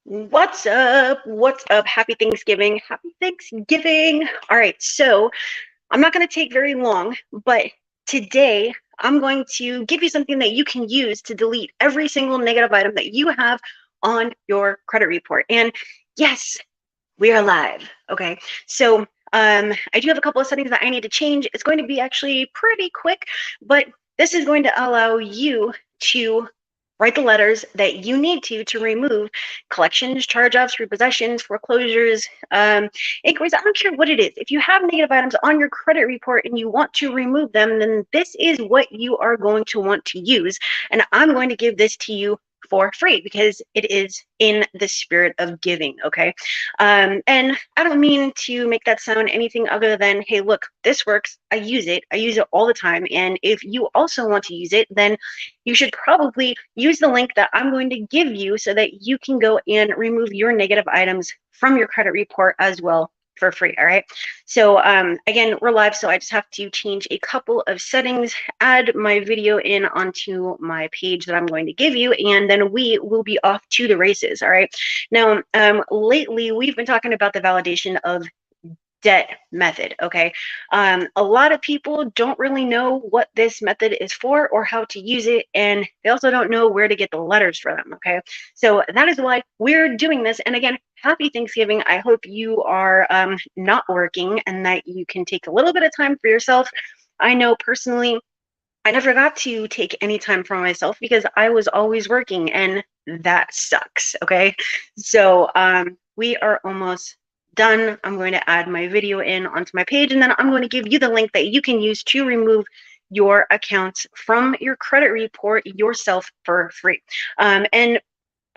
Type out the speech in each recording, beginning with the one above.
What's up? What's up? Happy Thanksgiving. Happy Thanksgiving. All right, so I'm not going to take very long, but today I'm going to give you something that you can use to delete every single negative item that you have on your credit report. And yes, we are live. Okay, so I do have a couple of settings that I need to change. It's going to be actually pretty quick, but this is going to allow you to write the letters that you need to remove collections, charge-offs, repossessions, foreclosures, inquiries. I don't care what it is. If you have negative items on your credit report and you want to remove them, then this is what you are going to want to use. And I'm going to give this to you for free because it is in the spirit of giving. Okay. And I don't mean to make that sound anything other than, hey, look, this works. I use it. I use it all the time. And if you also want to use it, then you should probably use the link that I'm going to give you so that you can go and remove your negative items from your credit report as well for free. All right. So again, we're live, so I just have to change a couple of settings, add my video in onto my page that I'm going to give you, and then we will be off to the races. All right. Now, lately we've been talking about the validation of debt method. Okay. A lot of people don't really know what this method is for or how to use it, and they also don't know where to get the letters for them. Okay. So that is why we're doing this. And again, happy Thanksgiving. I hope you are not working and that you can take a little bit of time for yourself. I know personally, I never got to take any time for myself because I was always working, and that sucks. Okay. So we are almost done. I'm going to add my video in onto my page, and then I'm going to give you the link that you can use to remove your accounts from your credit report yourself for free. And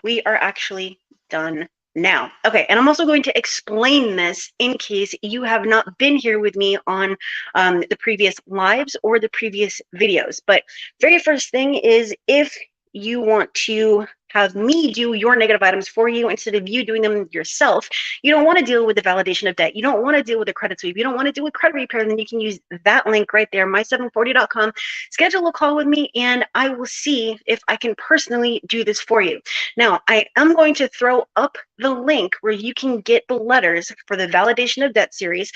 we are actually done now. Okay, and I'm also going to explain this in case you have not been here with me on the previous lives or the previous videos. But very first thing is, if you want to have me do your negative items for you instead of you doing them yourself, you don't want to deal with the validation of debt, you don't want to deal with the credit sweep, you don't want to deal with credit repair, then you can use that link right there, my740.com. Schedule a call with me and I will see if I can personally do this for you. Now, I am going to throw up the link where you can get the letters for the validation of debt series.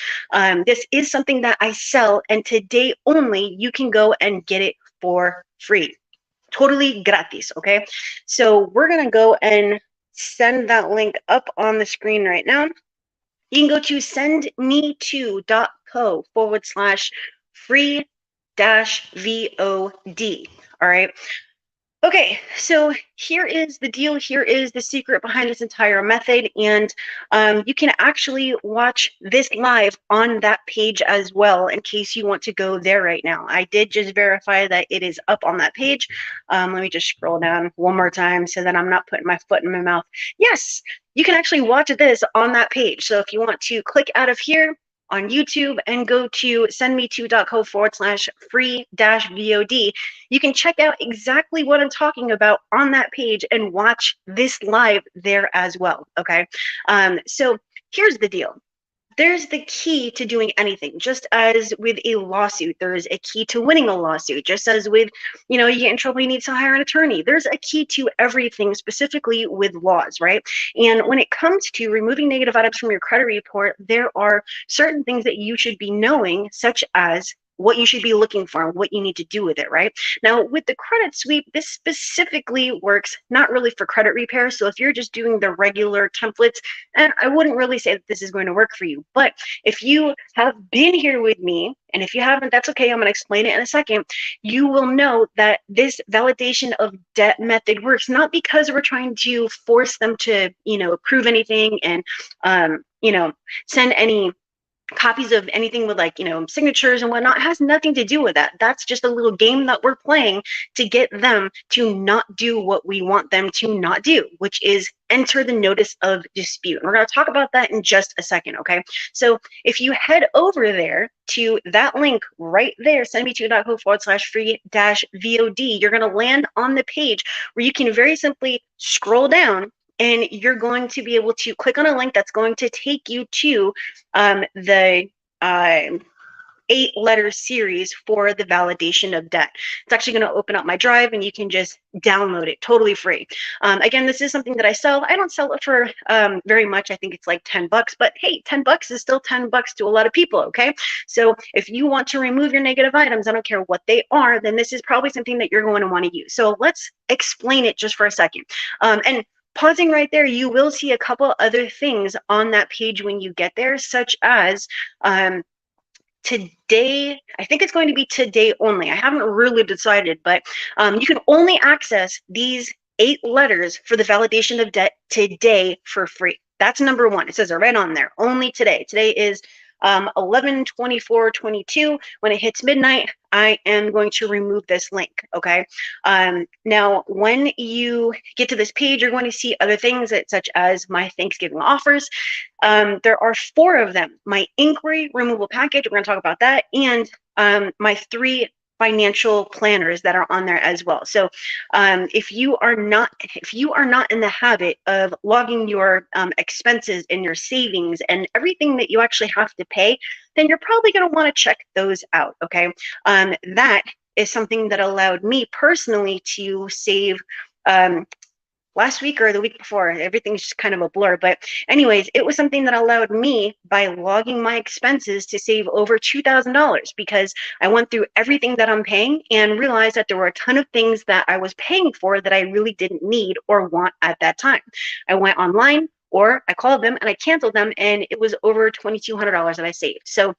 This is something that I sell, and today only you can go and get it for free. Totally gratis, okay? So we're gonna go and send that link up on the screen right now. You can go to sendme2.co/free VOD. All right. Okay, so here is the deal. Here is the secret behind this entire method. And you can actually watch this live on that page as well in case you want to go there right now. I did just verify that it is up on that page. Let me just scroll down one more time so that I'm not putting my foot in my mouth. Yes, you can actually watch this on that page. So if you want to click out of here on YouTube and go to sendme2.co/free VOD, you can check out exactly what I'm talking about on that page and watch this live there as well. Okay. So here's the deal. There's the key to doing anything. Just as with a lawsuit, there's a key to winning a lawsuit. Just as with, you get in trouble, you need to hire an attorney. There's a key to everything, specifically with laws, right? And when it comes to removing negative items from your credit report, there are certain things that you should be knowing, such as what you should be looking for and what you need to do with it, right? Now, with the credit sweep, this specifically works not really for credit repair. So if you're just doing the regular templates, and I wouldn't really say that this is going to work for you. But if you have been here with me, and if you haven't, that's okay, I'm going to explain it in a second, you will know that this validation of debt method works not because we're trying to force them to, prove anything and, send any copies of anything with signatures and whatnot. It has nothing to do with that. That's just a little game that we're playing to get them to not do what we want them to not do, which is enter the notice of dispute. And we're going to talk about that in just a second. Okay. So if you head over there to that link right there, sendme2.co/free VOD, you're going to land on the page where you can very simply scroll down, and you're going to be able to click on a link that's going to take you to the 8-letter series for the validation of debt. It's actually going to open up my drive and you can just download it totally free. Again, this is something that I sell. I don't sell it for very much. I think it's like 10 bucks, but hey, 10 bucks is still 10 bucks to a lot of people, okay? So if you want to remove your negative items, I don't care what they are, then this is probably something that you're going to want to use. So let's explain it just for a second. And pausing right there, you will see a couple other things on that page when you get there, such as today, I think it's going to be today only. I haven't really decided, but you can only access these 8 letters for the validation of debt today for free. That's number one. It says it right on there, only today. Today is 11/24/22. When it hits midnight, I am going to remove this link, okay? Now, when you get to this page, you're going to see other things such as my Thanksgiving offers. There are 4 of them. My inquiry removal package, we're going to talk about that, and my 3 financial planners that are on there as well. So if you are not in the habit of logging your expenses and your savings and everything that you actually have to pay, then you're probably going to want to check those out, okay? That is something that allowed me personally to save last week or the week before. Everything's just kind of a blur, but anyways, it was something that allowed me, by logging my expenses, to save over $2,000 because I went through everything that I'm paying and realized that there were a ton of things that I was paying for that I really didn't need or want at that time. I went online or I called them and I canceled them, and it was over $2,200 that I saved. So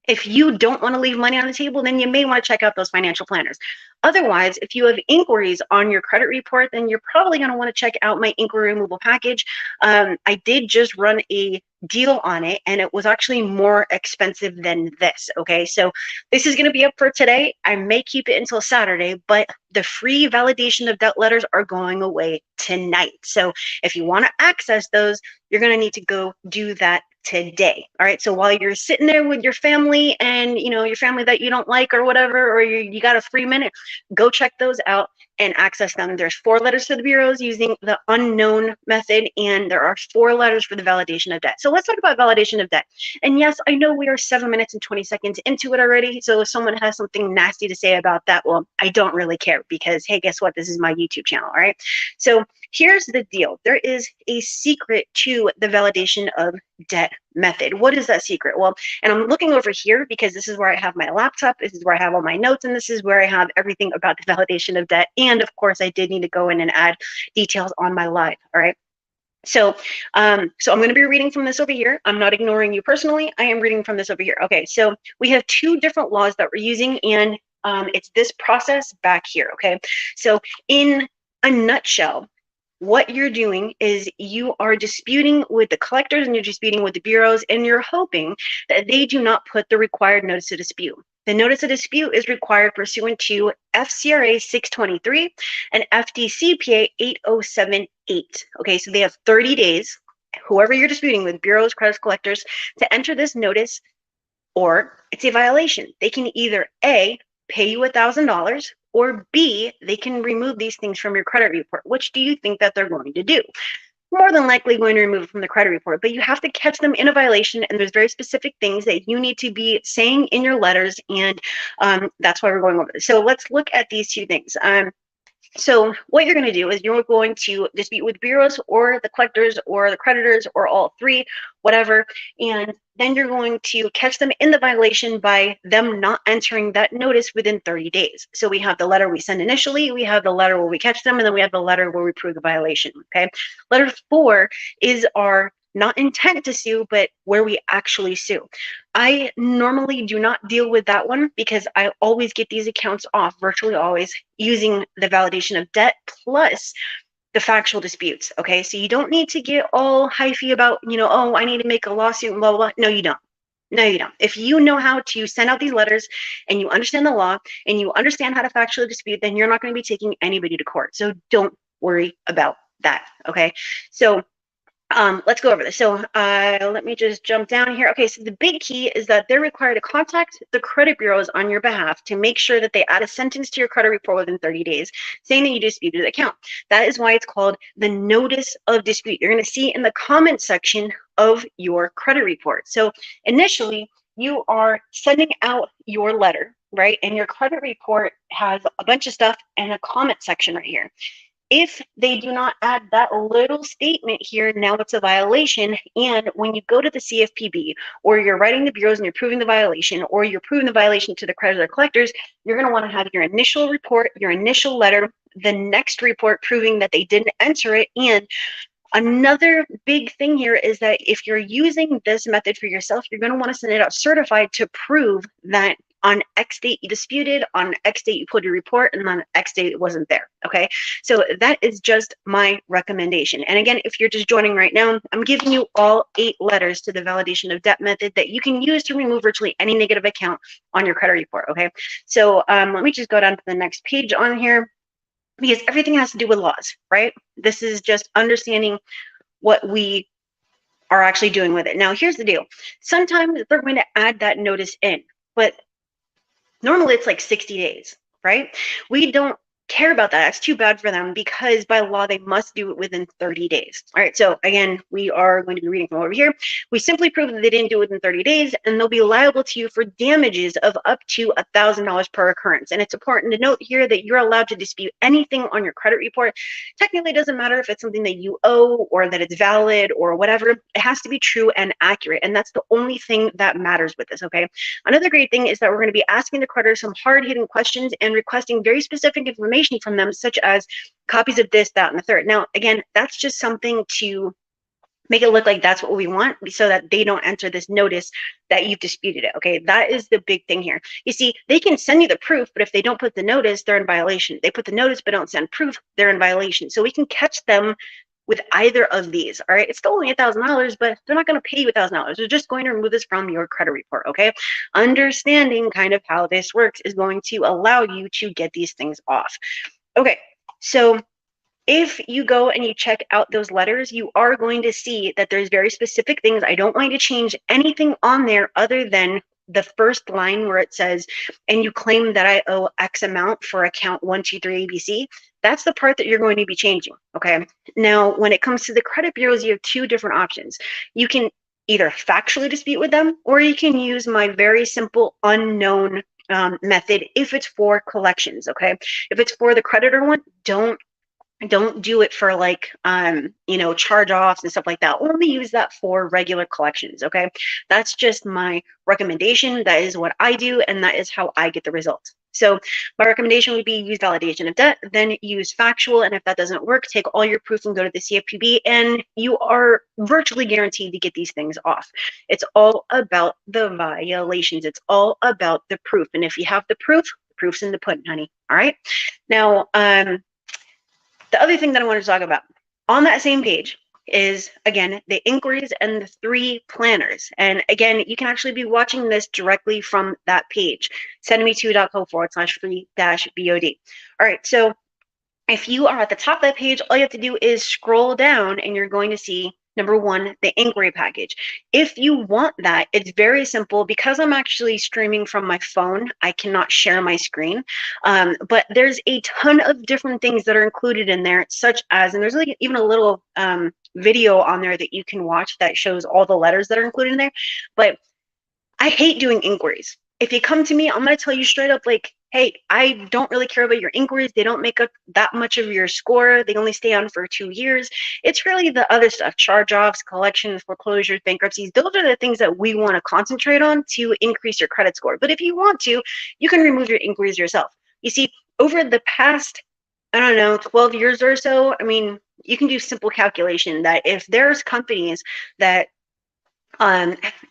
if you don't want to leave money on the table, then you may want to check out those financial planners. Otherwise, if you have inquiries on your credit report, then you're probably going to want to check out my inquiry removal package. I did just run a deal on it, and it was actually more expensive than this, okay? So this is going to be up for today. I may keep it until Saturday, but the free validation of debt letters are going away tonight. So if you want to access those, you're going to need to go do that today. All right. So while you're sitting there with your family and, you know, your family that you don't like or whatever, or you got a free minute, go check those out and access them. There's 4 letters for the bureaus using the unknown method, and there are 4 letters for the validation of debt. So let's talk about validation of debt. And yes, I know we are 7 minutes and 20 seconds into it already. So if someone has something nasty to say about that, well, I don't really care because, hey, guess what? This is my YouTube channel. All right. So here's the deal. There is a secret to the validation of debt method. What is that secret? Well, and I'm looking over here because this is where I have my laptop. This is where I have all my notes, and this is where I have everything about the validation of debt. And of course, I did need to go in and add details on my live. All right. So, I'm going to be reading from this over here. I'm not ignoring you personally. I am reading from this over here. Okay. So we have 2 different laws that we're using, and it's this process back here. Okay. So in a nutshell, what you're doing is you are disputing with the collectors and you're disputing with the bureaus, and you're hoping that they do not put the required notice of dispute. The notice of dispute is required pursuant to FCRA 623 and FDCPA 8078. Okay, so they have 30 days, whoever you're disputing with, bureaus, creditors, collectors, to enter this notice, or it's a violation. They can either A, pay you $1,000, or B, they can remove these things from your credit report. Which do you think that they're going to do? More than likely going to remove it from the credit report, but you have to catch them in a violation, and there's very specific things that you need to be saying in your letters, and that's why we're going over this. So let's look at these 2 things. So what you're going to do is you're going to dispute with bureaus or the collectors or the creditors or all 3, whatever, and then you're going to catch them in the violation by them not entering that notice within 30 days. So we have the letter we send initially, we have the letter where we catch them, and then we have the letter where we prove the violation, okay? Letter 4 is our not intent to sue, but where we actually sue. I normally do not deal with that one because I always get these accounts off, virtually always, using the validation of debt plus the factual disputes, okay? So you don't need to get all hyphy about, you know, oh, I need to make a lawsuit and blah, blah, blah. No, you don't. No, you don't. If you know how to send out these letters and you understand the law and you understand how to factually dispute, then you're not going to be taking anybody to court. So don't worry about that, okay? So let's go over this. So let me just jump down here. Okay, so the big key is that they're required to contact the credit bureaus on your behalf to make sure that they add a sentence to your credit report within 30 days saying that you disputed the account. That is why it's called the notice of dispute. You're going to see in the comment section of your credit report. So initially, you are sending out your letter, right? And your credit report has a bunch of stuff and a comment section right here. If they do not add that little statement here, now it's a violation. And when you go to the CFPB, or you're writing the bureaus and you're proving the violation, or you're proving the violation to the creditor collectors, you're going to want to have your initial report, your initial letter, the next report proving that they didn't enter it. And another big thing here is that if you're using this method for yourself, you're going to want to send it out certified to prove that on X date you disputed, on X date you put your report, and on X date it wasn't there. Okay, so that is just my recommendation. And again, if you're just joining right now, I'm giving you all 8 letters to the validation of debt method that you can use to remove virtually any negative account on your credit report. Okay, so let me just go down to the next page on here, because everything has to do with laws, right? This is just understanding what we are actually doing with it. Now, here's the deal. Sometimes they're going to add that notice in, but normally it's like 60 days, right? We don't care about that. That's too bad for them, because by law they must do it within 30 days. All right, so again, we are going to be reading from over here. We simply prove that they didn't do it within 30 days, and they'll be liable to you for damages of up to $1,000 per occurrence. And it's important to note here that you're allowed to dispute anything on your credit report. Technically, it doesn't matter if it's something that you owe or that it's valid or whatever. It has to be true and accurate, and that's the only thing that matters with this. Okay, another great thing is that we're going to be asking the creditor some hard-hitting questions and requesting very specific information from them, such as copies of this, that, and the third. Now, again, that's just something to make it look like that's what we want, so that they don't enter this notice that you've disputed it. Okay, that is the big thing here. You see, they can send you the proof, but if they don't put the notice, they're in violation. They put the notice but don't send proof, they're in violation. So we can catch them with either of these. All right, it's still only $1,000, but they're not going to pay you $1,000. They're just going to remove this from your credit report. Okay, understanding kind of how this works is going to allow you to get these things off. Okay, so if you go and you check out those letters, you are going to see that there's very specific things. I don't want you to change anything on there other than the first line where it says, and you claim that I owe X amount for account 123 ABC. That's the part that you're going to be changing. Okay, now when it comes to the credit bureaus, you have 2 different options. You can either factually dispute with them, or you can use my very simple unknown method if it's for collections. Okay, if it's for the creditor one, don't do it for like charge offs and stuff like that. Only use that for regular collections. Okay, that's just my recommendation. That is what I do, and that is how I get the results. So my recommendation would be use validation of debt, then use factual, and if that doesn't work, take all your proof and go to the CFPB, and you are virtually guaranteed to get these things off. It's all about the violations. It's all about the proof, and if you have the proof, the proof's in the pudding, honey. All right, now the other thing that I want to talk about on that same page is, again, the inquiries and the 3 planners. And again, you can actually be watching this directly from that page, sendme2.co/free-BOD. All right, so if you are at the top of that page, all you have to do is scroll down and you're going to see number 1, the inquiry package. If you want that, it's very simple. Because I'm actually streaming from my phone, I cannot share my screen. But there's a ton of different things that are included in there, such as, and there's like even a little video on there that you can watch that shows all the letters that are included in there. But I hate doing inquiries. If you come to me, I'm going to tell you straight up, like, hey, I don't really care about your inquiries. They don't make up that much of your score. They only stay on for 2 years. It's really the other stuff, charge-offs, collections, foreclosures, bankruptcies. Those are the things that we want to concentrate on to increase your credit score. But if you want to, you can remove your inquiries yourself. You see, over the past, I don't know, 12 years or so, I mean, you can do simple calculation that if there's companies that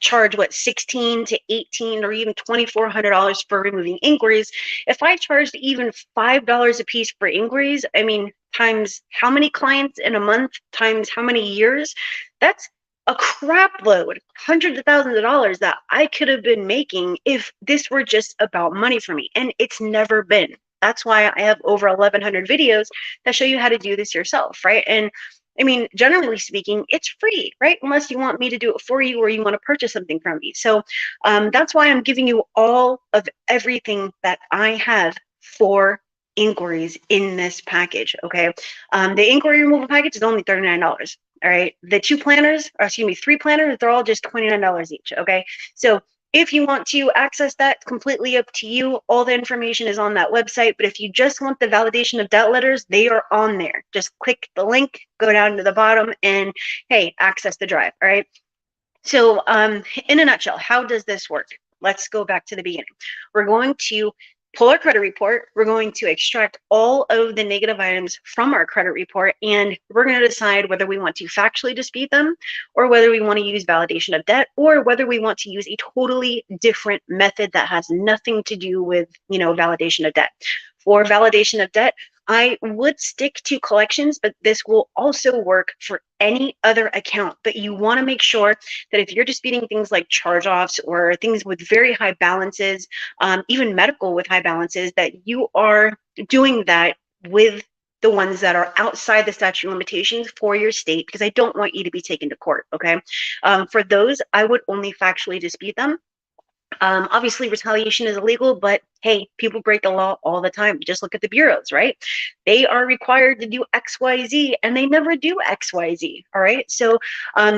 charge what, $16 to $18 or even $2,400 for removing inquiries. If I charged even $5 a piece for inquiries, I mean, times how many clients in a month, times how many years, that's a crap load, hundreds of thousands of dollars that I could have been making if this were just about money for me. And it's never been. That's why I have over 1,100 videos that show you how to do this yourself, right? And I mean, generally speaking, it's free, right? Unless you want me to do it for you or you want to purchase something from me. So that's why I'm giving you all of everything that I have for inquiries in this package, okay? The inquiry removal package is only $39, all right? The 2 planners, or excuse me, 3 planners, they're all just $29 each, okay? So If you want to access that, completely up to you. All the information is on that website, but if you just want the validation of debt letters, they are on there. Just click the link, go down to the bottom, and hey, access the drive, all right? So in a nutshell, how does this work? Let's go back to the beginning. We're going to pull our credit report. We're going to extract all of the negative items from our credit report, and we're going to decide whether we want to factually dispute them, or whether we want to use validation of debt, or whether we want to use a totally different method that has nothing to do with, validation of debt. For validation of debt, I would stick to collections, but this will also work for any other account. But you want to make sure that if you're disputing things like charge-offs or things with very high balances, even medical with high balances, that you are doing that with the ones that are outside the statute of limitations for your state, because I don't want you to be taken to court, okay? For those, I would only factually dispute them. Obviously, retaliation is illegal, but hey, people break the law all the time. Just look at the bureaus, right? They are required to do XYZ, and they never do XYZ, all right? So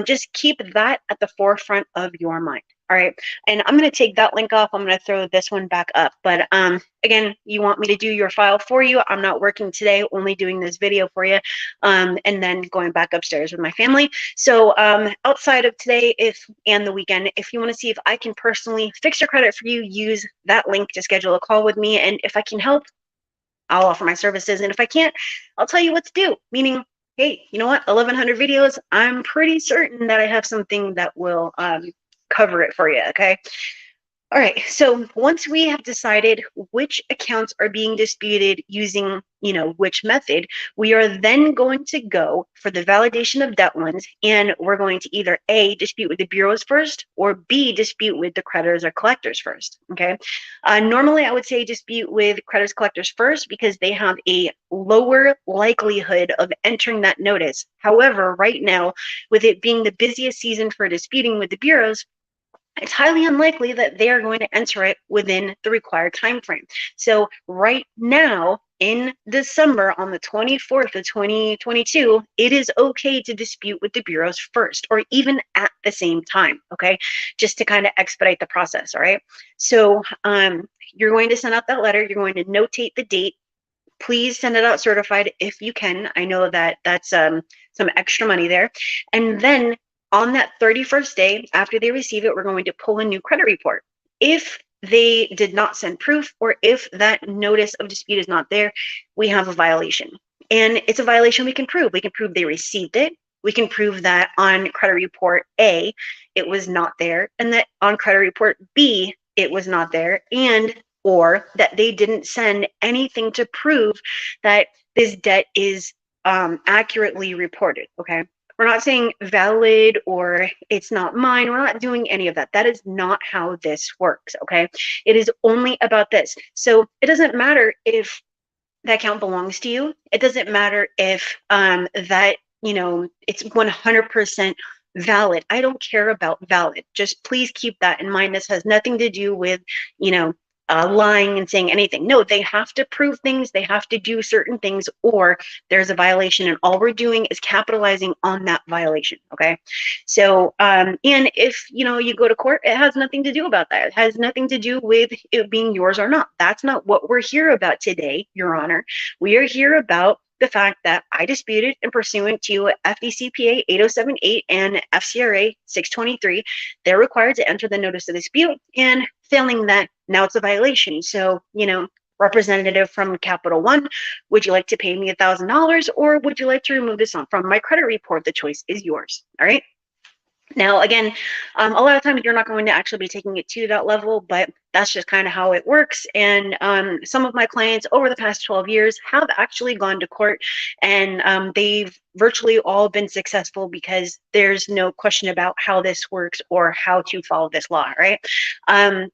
just keep that at the forefront of your mind, all right? And I'm going to take that link off. I'm going to throw this one back up. But again, you want me to do your file for you. I'm not working today, only doing this video for you, and then going back upstairs with my family. So outside of today and the weekend, if you want to see if I can personally fix your credit for you, use that link to schedule a call with me. And if I can help, I'll offer my services. And if I can't, I'll tell you what to do. Meaning, hey, you know what? 1,100 videos. I'm pretty certain that I have something that will cover it for you. Okay. All right, so once we have decided which accounts are being disputed using, which method, we are then going to go for the validation of debt ones, and we're going to either A, dispute with the bureaus first, or B, dispute with the creditors or collectors first, okay? Normally, I would say dispute with creditors, collectors first, because they have a lower likelihood of entering that notice. However, right now, with it being the busiest season for disputing with the bureaus, it's highly unlikely that they are going to enter it within the required time frame. So right now, in December, on the 24th of 2022, it is okay to dispute with the bureaus first, or even at the same time, okay? Just to kind of expedite the process, all right? So you're going to send out that letter. You're going to notate the date. Please send it out certified if you can. I know that that's some extra money there. And then on that 31st day, after they receive it, we're going to pull a new credit report. If they did not send proof, or if that notice of dispute is not there, we have a violation. And it's a violation we can prove. We can prove they received it. We can prove that on credit report A, it was not there, and that on credit report B, it was not there, and or that they didn't send anything to prove that this debt is accurately reported, okay? We're not saying valid or it's not mine. We're not doing any of that. That is not how this works, okay? It is only about this. So it doesn't matter if that account belongs to you. It doesn't matter if that, it's 100% valid. I don't care about valid. Just please keep that in mind. This has nothing to do with, lying and saying anything. No, they have to prove things. They have to do certain things, or there's a violation, and all we're doing is capitalizing on that violation. Okay. So, and if, you go to court, it has nothing to do about that. It has nothing to do with it being yours or not. That's not what we're here about today, Your Honor. We are here about the fact that I disputed, and pursuant to FDCPA 8078 and FCRA 623, they're required to enter the notice of dispute, and failing that, now it's a violation. So, representative from Capital One, would you like to pay me $1,000, or would you like to remove this from my credit report? The choice is yours. All right. Now, again, a lot of times you're not going to actually be taking it to that level, but that's just kind of how it works. And some of my clients over the past 12 years have actually gone to court, and they've virtually all been successful, because there's no question about how this works or how to follow this law, right?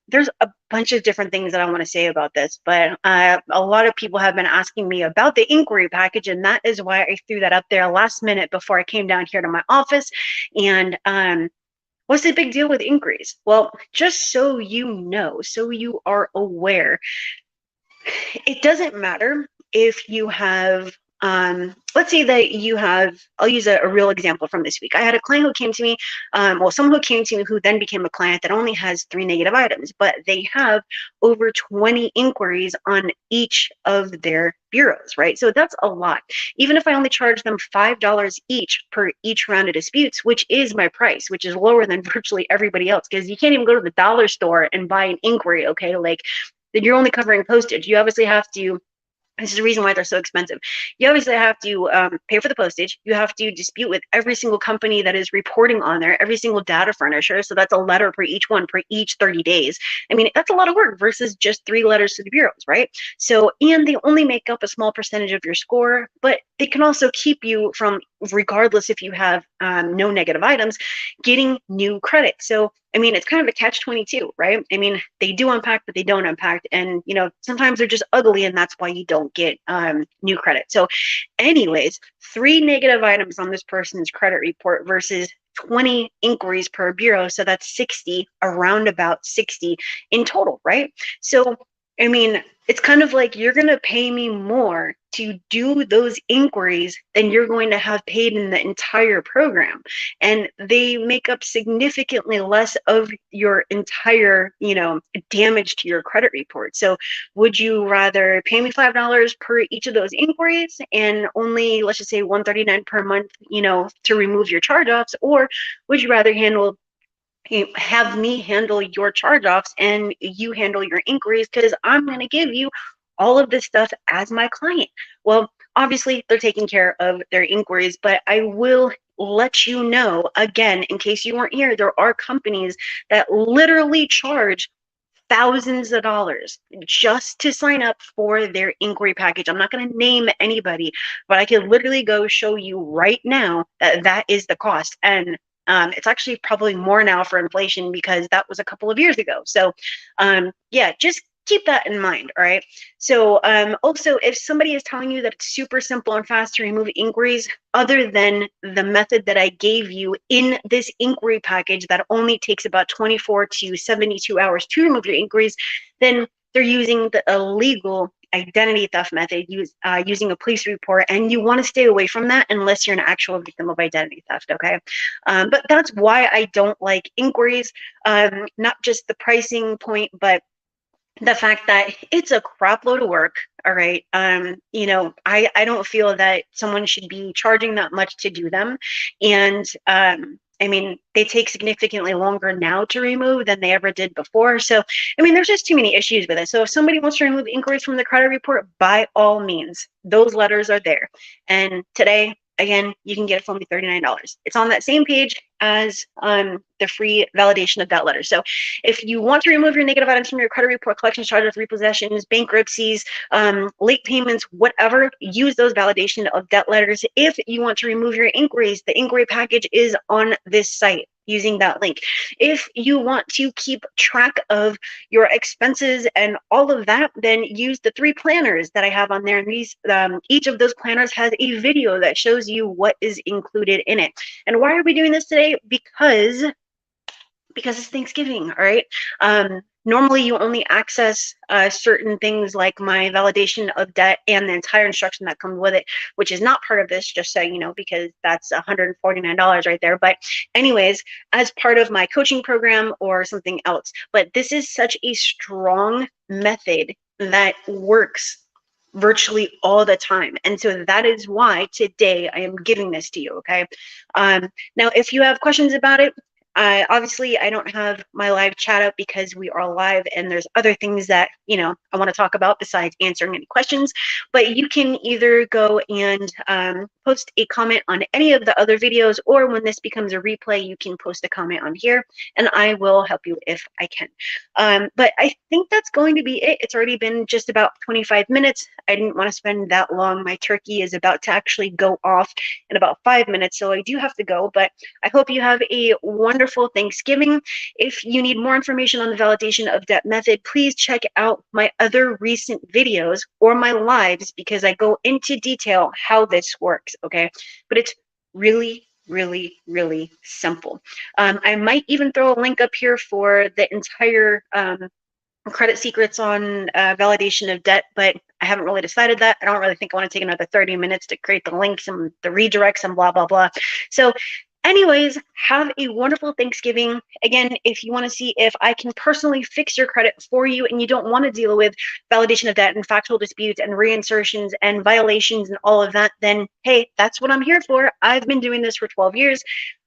There's a bunch of different things that I want to say about this, but a lot of people have been asking me about the inquiry package, and that is why I threw that up there last minute before I came down here to my office. And what's the big deal with inquiries? Well, just so you know, so you are aware, it doesn't matter if you have let's say that you have, I'll use a real example from this week. I had a client who came to me, well, someone who came to me who then became a client that only has 3 negative items, but they have over 20 inquiries on each of their bureaus, right? So that's a lot. Even if I only charge them $5 each per each round of disputes, which is my price, which is lower than virtually everybody else, because you can't even go to the dollar store and buy an inquiry, okay? Like, you're only covering postage. You obviously have to, this is the reason why they're so expensive. You obviously have to pay for the postage. You have to dispute with every single company that is reporting on there, every single data furnisher. So that's a letter per each one, per each 30 days. I mean, that's a lot of work versus just 3 letters to the bureaus, right? So, and they only make up a small percentage of your score, but they can also keep you from, regardless if you have no negative items, getting new credit. So, I mean, it's kind of a catch-22, right? I mean, they do unpack, but they don't unpack. And, you know, sometimes they're just ugly, and that's why you don't get new credit. So anyways, 3 negative items on this person's credit report versus 20 inquiries per bureau. So that's 60, around about 60 in total, right? So, I mean, it's kind of like you're going to pay me more to do those inquiries than you're going to have paid in the entire program. And they make up significantly less of your entire, you know, damage to your credit report. So would you rather pay me $5 per each of those inquiries and only, let's just say, $139 per month, you know, to remove your charge-offs? Or would you rather have me handle your charge-offs and you handle your inquiries, because I'm going to give you all of this stuff as my client? Well, obviously they're taking care of their inquiries, but I will let you know, again, in case you weren't here, there are companies that literally charge thousands of dollars just to sign up for their inquiry package. I'm not going to name anybody, but I can literally go show you right now that that is the cost. And it's actually probably more now for inflation, because that was a couple of years ago. So yeah, just keep that in mind. All right. So also, if somebody is telling you that it's super simple and fast to remove inquiries, other than the method that I gave you in this inquiry package that only takes about 24 to 72 hours to remove your inquiries, then they're using the illegal identity theft method, using a police report, and you want to stay away from that unless you're an actual victim of identity theft, okay? But that's why I don't like inquiries, not just the pricing point, but the fact that it's a crap load of work. All right. You know, I don't feel that someone should be charging that much to do them. And I mean, they take significantly longer now to remove than they ever did before. So, I mean, there's just too many issues with it. So if somebody wants to remove inquiries from the credit report, by all means, those letters are there. And today, again, you can get it for only $39. It's on that same page as the free validation of debt letter. So if you want to remove your negative items from your credit report, collections, charges, repossessions, bankruptcies, late payments, whatever, use those validation of debt letters. If you want to remove your inquiries, the inquiry package is on this site using that link. If you want to keep track of your expenses and all of that, then use the 3 planners that I have on there. And these, each of those planners has a video that shows you what is included in it. And why are we doing this today? Because it's Thanksgiving, all right? Normally you only access certain things like my validation of debt and the entire instruction that comes with it, which is not part of this, just so you know, because that's $149 right there. But anyways, as part of my coaching program or something else. But this is such a strong method that works virtually all the time. And so that is why today I am giving this to you, okay? Now, if you have questions about it, obviously I don't have my live chat up because we are live and there's other things that, you know, I want to talk about besides answering any questions, but you can either go and post a comment on any of the other videos, or when this becomes a replay, you can post a comment on here and I will help you if I can. But I think that's going to be it. It's already been just about 25 minutes. I didn't want to spend that long. My turkey is about to actually go off in about 5 minutes, so I do have to go, but I hope you have a wonderful Thanksgiving. If you need more information on the validation of debt method, please check out my other recent videos or my lives, because I go into detail how this works, okay? But it's really, really, really simple. I might even throw a link up here for the entire credit secrets on validation of debt, but I haven't really decided that. I don't really think I want to take another 30 minutes to create the links and the redirects and blah, blah, blah. So anyways, have a wonderful Thanksgiving. Again, if you want to see if I can personally fix your credit for you and you don't want to deal with validation of debt and factual disputes and reinsertions and violations and all of that, then hey, that's what I'm here for. I've been doing this for 12 years.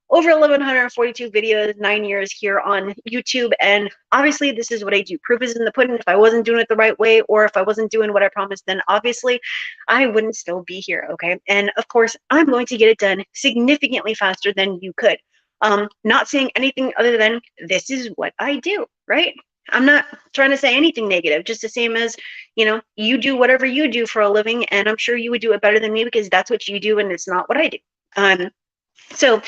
Over 1,142 videos, 9 years here on YouTube. And obviously, this is what I do. Proof is in the pudding. If I wasn't doing it the right way, or if I wasn't doing what I promised, then obviously I wouldn't still be here. Okay. And of course, I'm going to get it done significantly faster than you could. Not saying anything other than this is what I do, right? I'm not trying to say anything negative, just the same as, you do whatever you do for a living, and I'm sure you would do it better than me because that's what you do and it's not what I do. So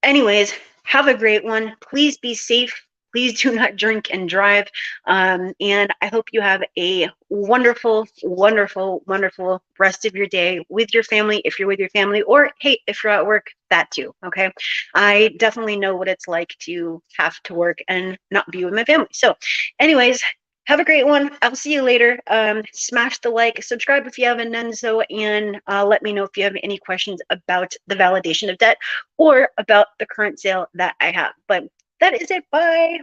anyways, have a great one. Please be safe. Please do not drink and drive. And I hope you have a wonderful, wonderful, wonderful rest of your day with your family, if you're with your family, or hey, if you're at work, that too, okay? I definitely know what it's like to have to work and not be with my family. So anyways, have a great one. I'll see you later. Smash the like, subscribe if you haven't done so, and let me know if you have any questions about the validation of debt or about the current sale that I have. But that is it. Bye.